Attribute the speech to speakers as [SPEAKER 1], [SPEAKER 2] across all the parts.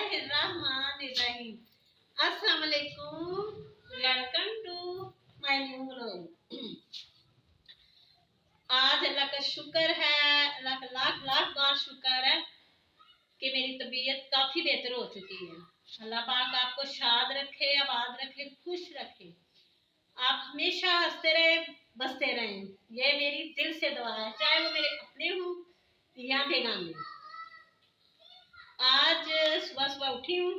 [SPEAKER 1] बिस्मिल्लाहिर्रहमानिर्रहीम। अस्सलाम वालेकुम, welcome to my new vlog. आज अल्लाह का शुक्र है, अल्लाह का लाख लाख बार शुक्र है कि मेरी तबीयत काफ़ी बेहतर हो चुकी है। अल्लाह पाक आपको शाद रखे, आबाद रखे, खुश रखे। आप हमेशा हंसते रहे, बसते रहें, ये मेरी दिल से दुआ है, चाहे वो मेरे अपने हों या बेगाने। आज सुबह सुबह उठी हूँ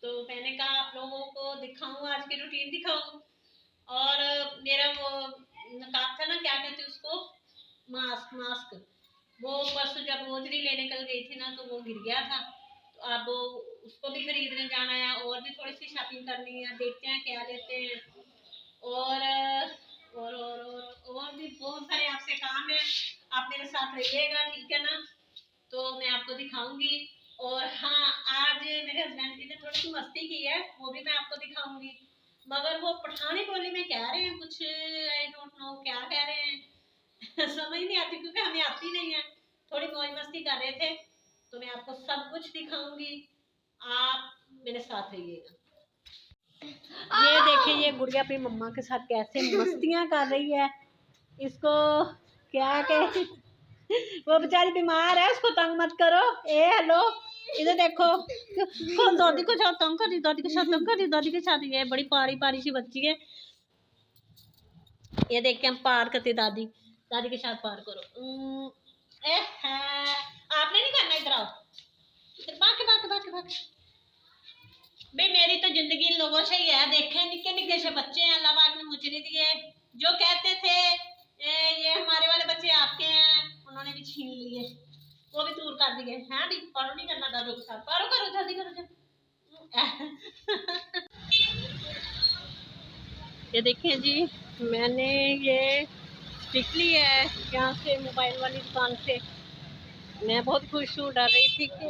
[SPEAKER 1] तो मैंने कहा आप लोगों को दिखाऊं, आज की रूटीन दिखाऊं। और मेरा वो नकाब था ना, क्या कहते हैं उसको, मास्क, वो परसों जब रोजरी लेने कल गई थी ना तो वो गिर गया था। तो अब उसको भी खरीदने जाना है और भी थोड़ी सी शॉपिंग करनी है, देखते हैं क्या लेते हैं। और भी बहुत सारे आपसे काम है, आप मेरे साथ रहिएगा, ठीक है ना। तो मैं आपको दिखाऊंगी। और हाँ, आज मेरे हस्बैंड जी ने थोड़ी सी मस्ती की है, वो भी मैं आपको दिखाऊंगी। मगर वो पठानी बोली में कह रहे हैं कुछ, आई डोंट नो क्या कह रहे हैं समझ नहीं आती क्योंकि हमें आती नहीं है। थोड़ी मौज मस्ती कर रहे थे तो मैं आपको सब कुछ दिखाऊंगी, आप मेरे साथ रहिएगा। ये देखिए, ये गुड़िया अपनी मम्मा के साथ कैसे मस्तियां कर रही है। इसको क्या कहे, वो बेचारी बीमार है, उसको तंग मत करो। ए हेलो, इधर देखो, कौन दादी को साथ तंग कर रही, दादी के साथ तंग कर रही, दादी के साथ। ये बड़ी पारी पारी सी बच्ची है, ये देख के हम पार करते, दादी दादी के साथ पार करो। आपने नहीं करना, इधर आओ, इधर भाग भाग भाग भाग। भाई मेरी तो जिंदगी इन लोगों से ही है, देखे निके निके से बच्चे हैं, अल्लाह पाक ने मुझे नहीं दिए। जो कहते थे ये हमारे वाले बच्चे आपके हैं, उन्होंने भी छीन लिए, वो भी दूर कर दिए हैं। भी पारो नहीं करना दादों के साथ, पारो करो जल्दी करो ये देखिए जी, मैंने ये स्टिक ली है यहाँ से, मोबाइल वाली दुकान से। मैं बहुत खुश हूँ, डर रही थी कि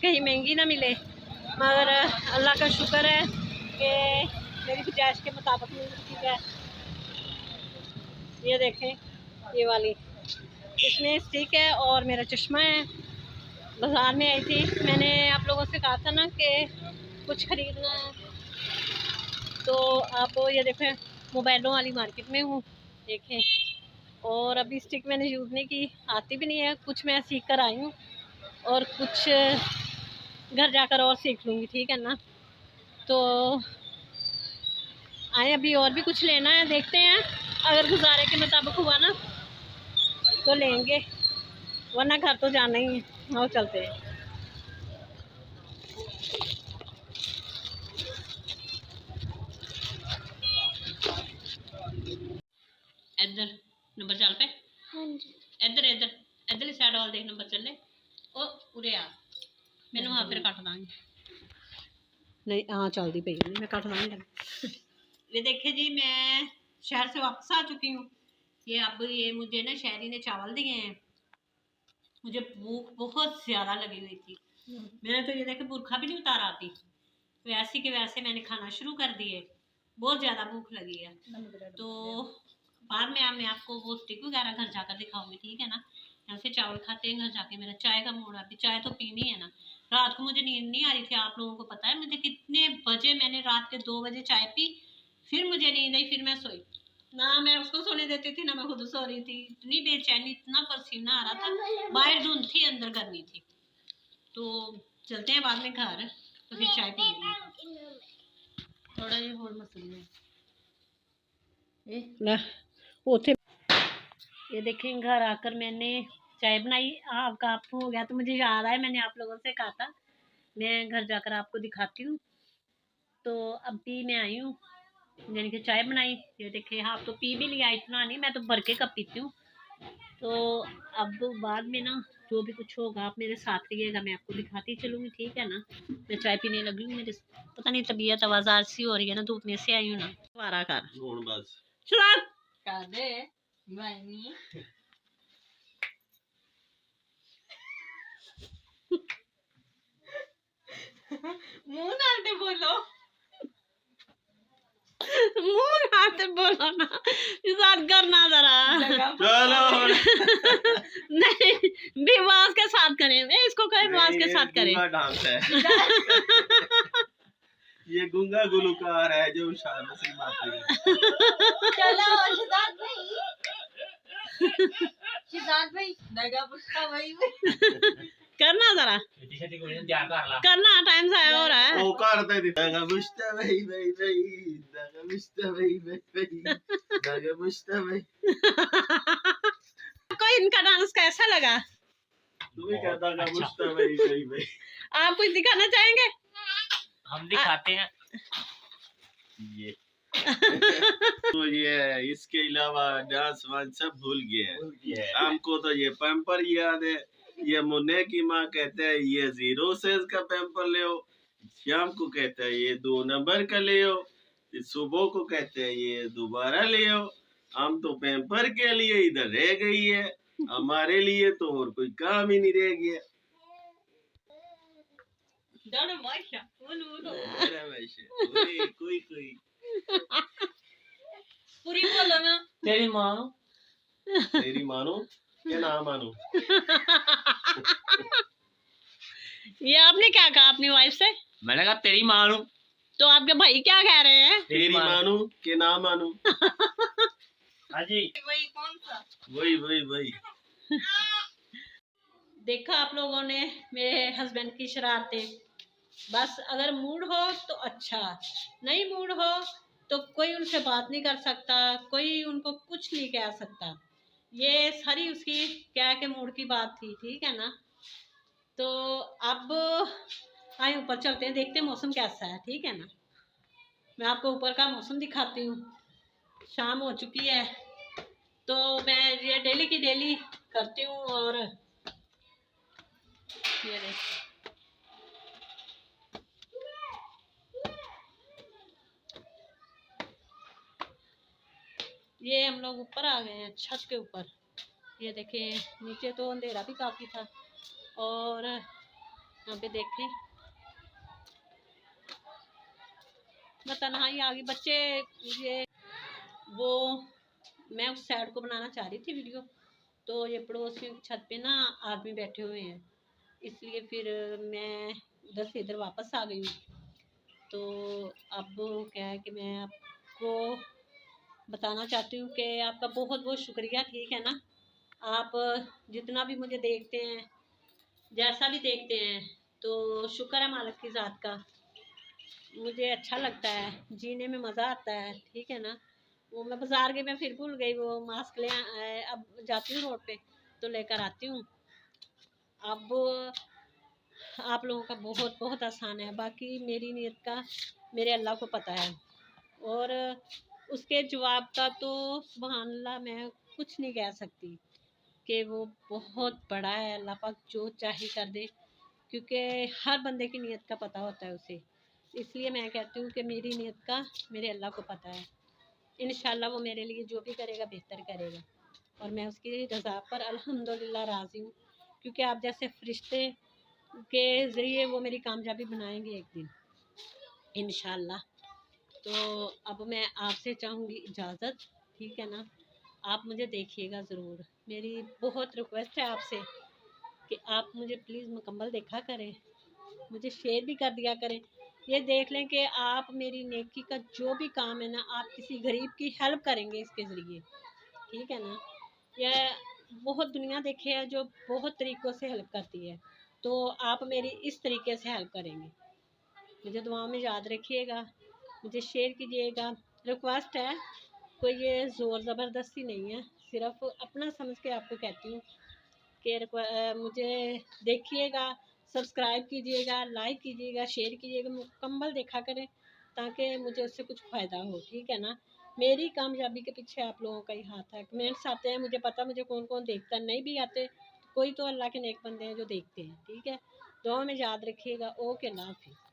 [SPEAKER 1] कहीं महंगी ना मिले, मगर अल्लाह का शुक्र है कि मेरी गुजाइश के मुताबिक मिल चुकी है। ये देखें, ये वाली इसमें स्टिक है और मेरा चश्मा है। बाज़ार में आई थी, मैंने आप लोगों से कहा था ना कि कुछ ख़रीदना है, तो आप ये देखें, मोबाइलों वाली मार्केट में हूँ, देखें। और अभी स्टिक मैंने यूज़ नहीं की, आती भी नहीं है, कुछ मैं सीख कर आई हूँ और कुछ घर जाकर और सीख लूँगी, ठीक है ना। तो आए, अभी और भी कुछ लेना है, देखते हैं, अगर गुजारे के मुताबिक हुआ ना तो लेंगे, वरना घर तो जाना ही है। और चलते हैं। इधर नंबर चल पे, इधर इधर इधर साइड वाल देख, नंबर चले ओ उरे आ, मैनू हाँ फिर कट दांगी नहीं, हाँ चलती पई नहीं, मैं कट दांगी ये देखे जी, मैं शहर से वापस आ चुकी हूँ। ये अब ये मुझे ना शहरी ने चावल दिए हैं, मुझे भूख बहुत ज़्यादा लगी हुई थी। मैंने तो ये देखे बुरखा भी नहीं उतारा थी, वैसे के वैसे मैंने खाना शुरू कर दिए, बहुत ज़्यादा भूख लगी है। तो बाद में मैं आपको वो स्टिक वगैरह घर जाकर दिखाऊंगी, ठीक है ना। यहाँ से चावल खाते हैं, घर जाके मेरा चाय का मूड, अभी चाय तो पीनी है ना। रात को मुझे नींद नहीं आ रही थी, आप लोगों को पता है मुझे कितने बजे, मैंने रात के 2 बजे चाय पी, फिर मुझे नींद आई, फिर मैं सोई ना, मैं उसको सोने देती थी ना मैं खुद सो रही थी। इतनी बेचैनी, इतना पसीना आ रहा था, बाहर धुंध थी, अंदर गर्मी थी। तो चलते हैं बाद में घर, तो फिर चाय पीएंगे। थोड़ा ये और मसले है उथे। ये देखें, घर आकर मैंने चाय बनाई, आपका आप हो गया तो मुझे याद आया, मैंने आप लोगों से कहा था मैं घर जाकर आपको दिखाती हूँ। तो अभी मैं आई हूँ, यानी कि चाय बनाई। ये देखे, आप तो पी भी लिया, इतना नहीं, मैं तो भर के कप पीती हूँ। तो अब बाद में ना जो भी कुछ होगा आप मेरे साथ रहिएगा, मैं आपको दिखाती चलूँगी, ठीक है ना। मैं चाय पीने लगी हूँ, मेरे पता नहीं तबीयत आवाज़ सी हो रही है ना, धूप में से आई हूँ ना, दोबारा कर दे मुंह नाल ते बोलो मुंह हाथ बोलो ना, साथ करना जरा।
[SPEAKER 2] चलो
[SPEAKER 1] नहीं, विवास के साथ करें, इसको कहे विवास के साथ करें।
[SPEAKER 2] डांस है ये गूंगा गुलकार है जो इशारों से बातें करता है।
[SPEAKER 3] चलो शिदात भाई नगा पुष्पा भाई
[SPEAKER 1] करना जरा, करना, टाइम से आया हो रहा है।
[SPEAKER 2] ओ करते थे नगा पुष्पा भाई भाई भाई, नगा पुष्पा भाई भाई भाई, नगा पुष्पा भाई।
[SPEAKER 1] आपको इनका डांस कैसा लगा?
[SPEAKER 2] तू भी कहता नगा पुष्पा भाई भाई भाई।
[SPEAKER 1] आप कुछ दिखाना चाहेंगे?
[SPEAKER 4] हम दिखाते हैं
[SPEAKER 2] ये तो ये इसके अलावा डांस वांस सब भूल गए हैं। हमको तो ये पैम्पर याद है। ये मुन्ने की माँ कहते हैं ये 0 साइज का पैम्पर ले आओ, शाम को कहता है ये 2 नंबर का ले आओ, सुबह को कहते हैं ये दोबारा ले आओ। हम तो पैम्पर के लिए इधर रह गई है, हमारे लिए तो और कोई काम ही नहीं रह गया। कोई
[SPEAKER 3] पूरी बोलो ना।
[SPEAKER 4] तेरी माँ
[SPEAKER 2] तेरी मानो या ना मानो।
[SPEAKER 1] ये आपने क्या कहा अपनी वाइफ से?
[SPEAKER 4] मैंने कहा तेरी माँ नू।
[SPEAKER 1] तो आपके भाई क्या कह रहे हैं?
[SPEAKER 2] तेरी मानो के ना मानो।
[SPEAKER 4] हाजी
[SPEAKER 3] वही कौन सा?
[SPEAKER 2] वही वही वही।
[SPEAKER 1] देखा आप लोगों ने मेरे हस्बैंड की शरारतें। बस अगर मूड हो तो अच्छा, नहीं मूड हो तो कोई उनसे बात नहीं कर सकता, कोई उनको कुछ नहीं कह सकता। ये सारी उसकी क्या के मूड की बात थी, ठीक है ना। तो अब आए ऊपर चलते हैं, देखते हैं मौसम कैसा है, ठीक है ना। मैं आपको ऊपर का मौसम दिखाती हूँ। शाम हो चुकी है तो मैं ये डेली की डेली करती हूँ। और ये देखिए ये हम लोग ऊपर आ गए हैं छत के ऊपर। ये देखिए नीचे तो अंधेरा भी काफ़ी था। और यहाँ पे देखें मैं तन्हाई आ गई। बच्चे ये वो मैं उस साइड को बनाना चाह रही थी वीडियो, तो ये पड़ोसियों की छत पे ना आदमी बैठे हुए हैं, इसलिए फिर मैं उधर से इधर वापस आ गई हूँ। तो अब क्या है कि मैं आपको बताना चाहती हूँ कि आपका बहुत बहुत शुक्रिया, ठीक है ना। आप जितना भी मुझे देखते हैं, जैसा भी देखते हैं, तो शुक्र है मालिक की ज़ात का। मुझे अच्छा लगता है, जीने में मज़ा आता है, ठीक है ना। वो मैं बाज़ार गई, मैं फिर भूल गई वो मास्क ले अब जाती हूँ रोड पे तो लेकर आती हूँ। अब आप लोगों का बहुत बहुत आसान है, बाकी मेरी नीयत का मेरे अल्लाह को पता है। और उसके जवाब का तो सुभान अल्लाह मैं कुछ नहीं कह सकती कि वो बहुत बड़ा है। अल्लाह पाक जो चाहे कर दे, क्योंकि हर बंदे की नीयत का पता होता है उसे। इसलिए मैं कहती हूँ कि मेरी नीयत का मेरे अल्लाह को पता है। इंशाल्लाह वो मेरे लिए जो भी करेगा बेहतर करेगा, और मैं उसकी रज़ा पर अल्हम्दुलिल्लाह राज़ी हूँ, क्योंकि आप जैसे फरिश्ते के ज़रिए वो मेरी कामयाबी बनाएंगे एक दिन इंशाल्लाह। तो अब मैं आपसे चाहूँगी इजाज़त, ठीक है ना। आप मुझे देखिएगा ज़रूर, मेरी बहुत रिक्वेस्ट है आपसे कि आप मुझे प्लीज़ मुकम्मल देखा करें, मुझे शेयर भी कर दिया करें। ये देख लें कि आप मेरी नेकी का जो भी काम है ना, आप किसी गरीब की हेल्प करेंगे इसके ज़रिए, ठीक है ना। यह बहुत दुनिया देखी है जो बहुत तरीक़ों से हेल्प करती है, तो आप मेरी इस तरीके से हेल्प करेंगे। मुझे दुआओं में याद रखिएगा, मुझे शेयर कीजिएगा। रिक्वेस्ट है, कोई ये ज़ोर ज़बरदस्ती नहीं है, सिर्फ अपना समझ के आपको कहती हूँ कि मुझे देखिएगा, सब्सक्राइब कीजिएगा, लाइक कीजिएगा, शेयर कीजिएगा, मुकम्मल देखा करें ताकि मुझे उससे कुछ फ़ायदा हो, ठीक है ना। मेरी कामयाबी के पीछे आप लोगों का ही हाथ है। कमेंट्स आते हैं, मुझे पता मुझे कौन कौन देखता, नहीं भी आते कोई तो अल्लाह के नेक बंदे हैं जो देखते हैं, ठीक है। दुआ में याद रखिएगा। ओके, अल्लाह हाफ़िज़।